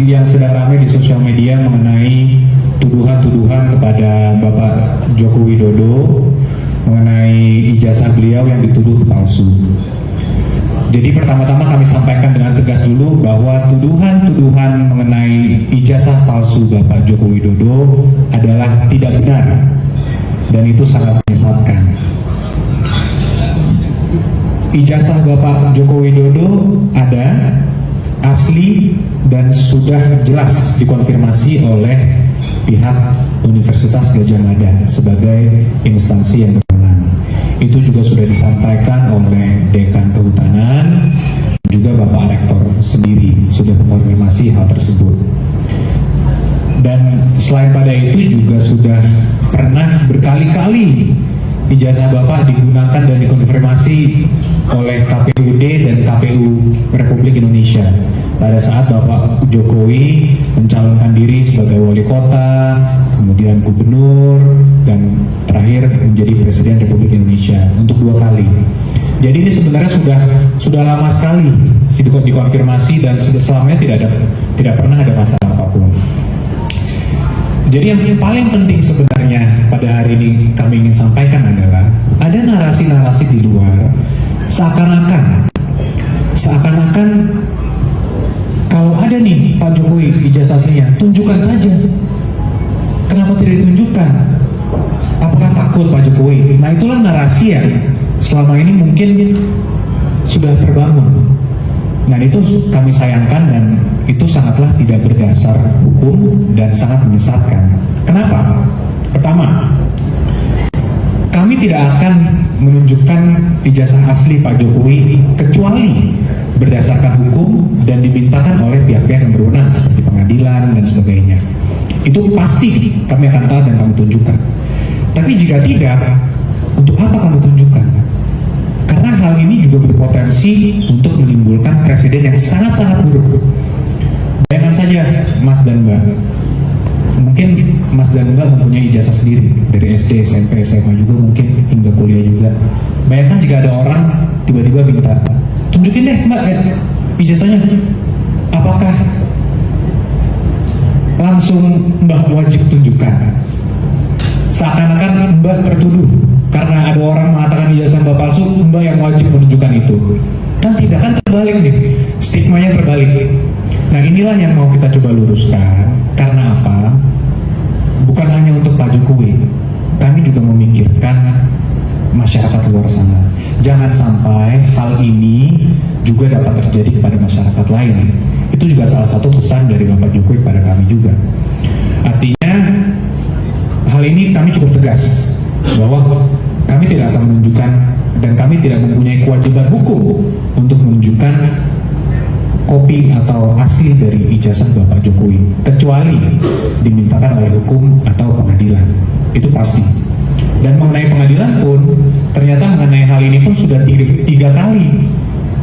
yang sedang ramai di sosial media mengenai tuduhan-tuduhan kepada Bapak Joko Widodo mengenai ijazah beliau yang dituduh palsu. Jadi pertama-tama kami sampaikan dengan tegas dulu bahwa tuduhan-tuduhan mengenai ijazah palsu Bapak Joko Widodo adalah tidak benar dan itu sangat menyesatkan. Ijazah Bapak Joko Widodo ada, asli, dan sudah jelas dikonfirmasi oleh pihak Universitas Gadjah Mada sebagai instansi yang berwenang. Itu juga sudah disampaikan oleh Dekan Kehutanan, juga Bapak Rektor sendiri sudah mengkonfirmasi hal tersebut. Dan selain pada itu juga sudah pernah berkali-kali ijazah Bapak digunakan dan dikonfirmasi oleh KPUD dan KPU Republik Indonesia pada saat Bapak Jokowi mencalonkan diri sebagai wali kota, kemudian gubernur, dan terakhir menjadi Presiden Republik Indonesia untuk 2 kali. Jadi ini sebenarnya sudah lama sekali dikonfirmasi dan selamanya tidak pernah ada masalah apapun. Jadi yang paling penting sebenarnya pada hari ini kami ingin sampaikan adalah ada narasi-narasi di luar seakan-akan kalau ada nih Pak Jokowi ijazahnya, tunjukkan saja. Kenapa tidak ditunjukkan? Apakah takut Pak Jokowi? Nah itulah narasi yang selama ini mungkin sudah terbangun. Nah itu kami sayangkan dan itu sangatlah tidak berdasar hukum dan sangat menyesatkan. Kenapa? Pertama, kami tidak akan menunjukkan ijazah asli Pak Jokowi kecuali berdasarkan hukum dan dimintakan oleh pihak-pihak yang berwenang seperti pengadilan dan sebagainya. Itu pasti kami akan tahu dan kami tunjukkan. Tapi jika tidak, untuk apa kami tunjukkan? Karena hal ini juga berpotensi untuk menimbulkan presiden yang sangat-sangat buruk. Bayangkan saja Mas dan Mbak, mungkin Mas dan Mbak mempunyai ijazah sendiri dari SD, SMP, SMA juga mungkin hingga kuliah juga. Bayangkan jika ada orang tiba-tiba minta, tunjukin deh Mbak ijazahnya. Apakah langsung Mbak wajib tunjukkan? Seakan-akan Mbak tertuduh karena ada orang mengatakan ijazah Mbak palsu, Mbak yang wajib menunjukkan itu. Kan tidak, kan terbalik nih, stigmanya terbalik. Nah inilah yang mau kita coba luruskan. Karena apa? Bukan hanya untuk Pak Jokowi, kami juga memikirkan masyarakat luar sana. Jangan sampai hal ini juga dapat terjadi kepada masyarakat lain. Itu juga salah satu pesan dari Bapak Jokowi pada kami juga. Artinya hal ini kami cukup tegas bahwa kami tidak akan menunjukkan dan kami tidak mempunyai kewajiban hukum untuk menunjukkan kopi atau hasil dari ijazah Bapak Jokowi kecuali dimintakan oleh hukum atau pengadilan. Itu pasti. Dan mengenai pengadilan pun ternyata mengenai hal ini pun sudah 3 kali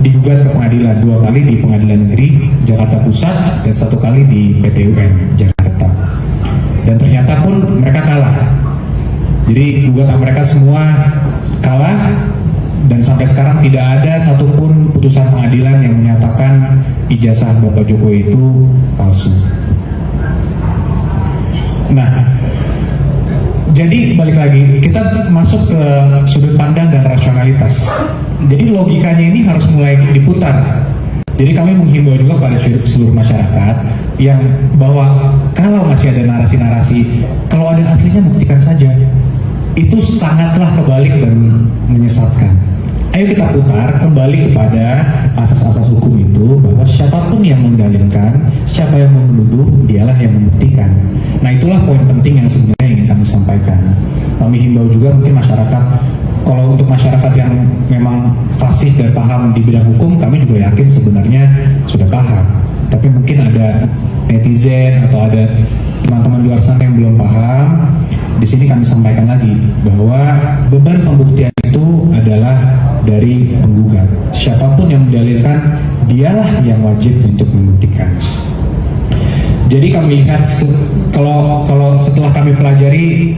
digugat ke pengadilan, 2 kali di Pengadilan Negeri Jakarta Pusat dan 1 kali di PT UN Jakarta. Dan ternyata pun mereka kalah. Jadi gugatan mereka semua kalah dan sampai sekarang tidak ada satupun putusan pengadilan yang menyatakan ijazah Bapak Jokowi itu palsu. Nah, jadi balik lagi kita masuk ke sudut pandang dan rasionalitas. Jadi logikanya ini harus mulai diputar. Jadi kami menghimbau juga pada seluruh masyarakat yang bahwa kalau masih ada narasi-narasi, kalau ada aslinya buktikan saja. Itu sangatlah kebalik dan menyesatkan. Ayo kita putar kembali kepada asas-asas hukum itu bahwa siapapun yang mendalilkan, siapa yang menuduh, dialah yang membuktikan. Nah itulah poin penting yang sebenarnya ingin kami sampaikan. Kami himbau juga mungkin masyarakat, kalau untuk masyarakat yang memang fasih dan paham di bidang hukum, kami juga yakin sebenarnya sudah paham. Tapi mungkin ada netizen atau ada teman-teman di luar sana yang belum paham. Di sini kami sampaikan lagi bahwa beban pembuktian itu adalah dari penggugat. Siapapun yang mendalilkan, dialah yang wajib untuk membuktikan. Jadi kami lihat kalau setelah kami pelajari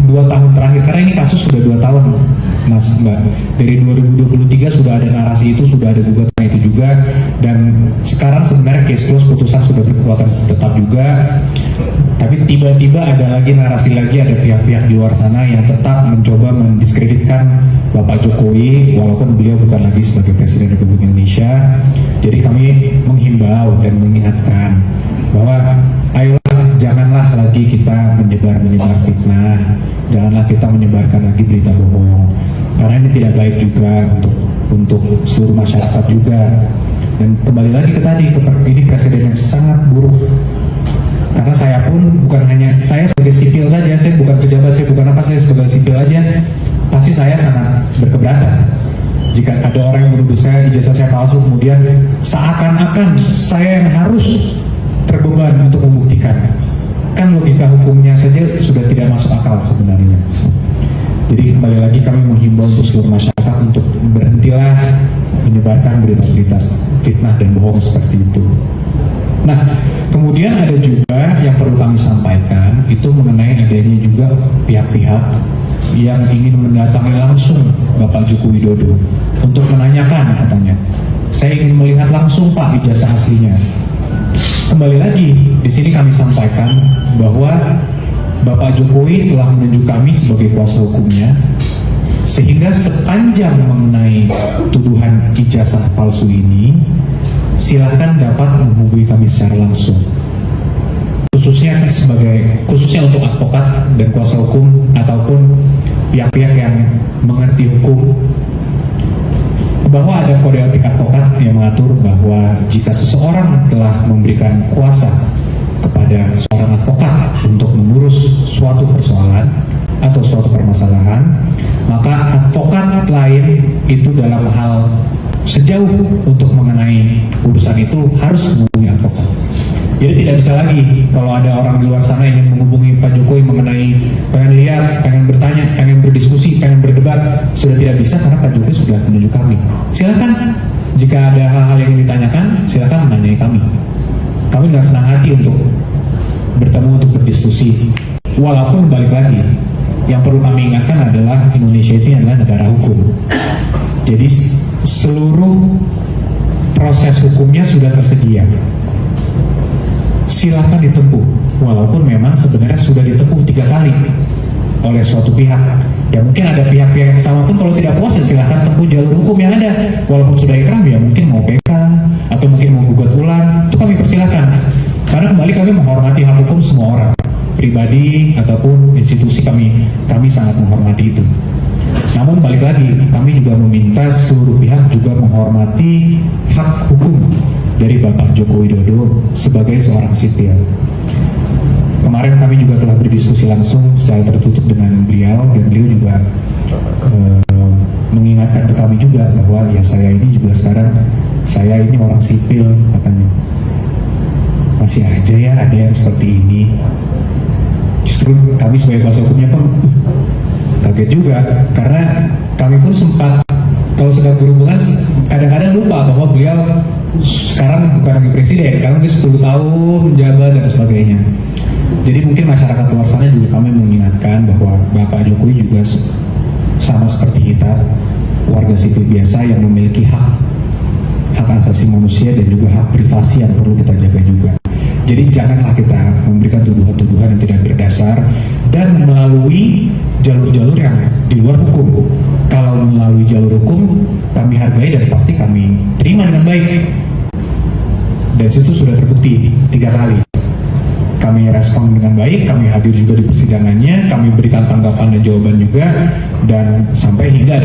2 tahun terakhir, karena ini kasus sudah 2 tahun Mas Mbak. Dari 2023 sudah ada narasi itu, sudah ada gugatan itu juga, dan sekarang sebenarnya case close, putusan sudah berkekuatan tetap juga. Tapi tiba-tiba ada lagi narasi lagi, ada pihak-pihak di luar sana yang tetap mencoba mendiskreditkan Bapak Jokowi walaupun beliau bukan lagi sebagai Presiden Republik Indonesia. Jadi kami menghimbau dan mengingatkan bahwa ayolah janganlah lagi kita menyebar fitnah, janganlah kita menyebarkan lagi berita bohong, karena ini tidak baik juga untuk seluruh masyarakat juga. Dan kembali lagi ke tadi, ini presiden yang sangat buruk. Karena saya pun bukan hanya saya sebagai sipil saja, saya bukan pejabat, saya bukan apa, saya sebagai sipil aja, pasti saya sangat berkeberatan jika ada orang yang menuduh saya ijazah saya palsu, kemudian seakan-akan saya yang harus terbeban untuk membuktikan. Kan logika hukumnya saja sudah tidak masuk akal sebenarnya. Jadi kembali lagi kami menghimbau untuk seluruh masyarakat untuk berhentilah menyebarkan berita-berita fitnah dan bohong seperti itu. Nah, kemudian ada juga yang perlu kami sampaikan, itu mengenai adanya juga pihak-pihak yang ingin mendatangi langsung Bapak Joko Widodo untuk menanyakan, katanya, saya ingin melihat langsung Pak ijazah aslinya. Kembali lagi, di sini kami sampaikan bahwa Bapak Jokowi telah menunjuk kami sebagai kuasa hukumnya, sehingga sepanjang mengenai tuduhan ijazah palsu ini, silakan dapat menghubungi kami secara langsung. Khususnya untuk advokat dan kuasa hukum ataupun pihak-pihak yang mengerti hukum, bahwa ada kode etik advokat yang mengatur bahwa jika seseorang telah memberikan kuasa kepada seorang advokat untuk mengurus suatu persoalan atau suatu permasalahan, maka advokat lain itu dalam hal sejauh untuk mengenai urusan itu harus menghubungi advokat. Jadi tidak bisa lagi kalau ada orang di luar sana yang menghubungi Pak Jokowi mengenai pengen lihat, pengen bertanya, pengen berdiskusi, pengen berdebat, sudah tidak bisa karena Pak Jokowi sudah menunjuk kami. Silakan jika ada hal-hal yang ditanyakan, silakan menanyai kami. Kami dengan senang hati untuk bertemu, untuk berdiskusi. Walaupun balik lagi, yang perlu kami ingatkan adalah Indonesia ini adalah negara hukum. Jadi seluruh proses hukumnya sudah tersedia. Silakan ditempuh, walaupun memang sebenarnya sudah ditempuh 3 kali oleh suatu pihak. Ya mungkin ada pihak-pihak yang sama pun kalau tidak puas ya silahkan tempuh jalur hukum yang ada. Walaupun sudah ikrah ya mungkin mau PK atau mungkin mau gugat ulang, itu kami persilahkan. Karena kembali kami menghormati hak hukum semua orang, pribadi ataupun institusi, kami sangat menghormati itu. Namun balik lagi, kami juga meminta seluruh pihak juga menghormati hak hukum dari Bapak Joko Widodo sebagai seorang sipil. Kemarin kami juga telah berdiskusi langsung secara tertutup dengan beliau, dan beliau juga mengingatkan ke kami juga bahwa ya saya ini juga sekarang, saya ini orang sipil, katanya. Masih aja ya ada yang seperti ini. Justru kami sebagai kuasa hukumnya pun kaget juga, karena kami pun sempat kalau sedang berhubungan kadang-kadang lupa bahwa beliau sekarang bukan lagi presiden, karena dia 10 tahun menjabat dan sebagainya. Jadi mungkin masyarakat luar sana juga kami mengingatkan bahwa Bapak Jokowi juga sama seperti kita, warga sipil biasa yang memiliki hak asasi manusia dan juga hak privasi yang perlu kita jaga juga. Jadi janganlah kita memberikan tuduhan-tuduhan yang tidak berdasar dan melalui jalur-jalur yang di luar hukum. Kalau melalui jalur hukum, kami hargai dan pasti kami terima dengan baik. Dan itu sudah terbukti 3 kali. Kami respon dengan baik, kami hadir juga di persidangannya, kami berikan tanggapan dan jawaban juga, dan sampai hingga ada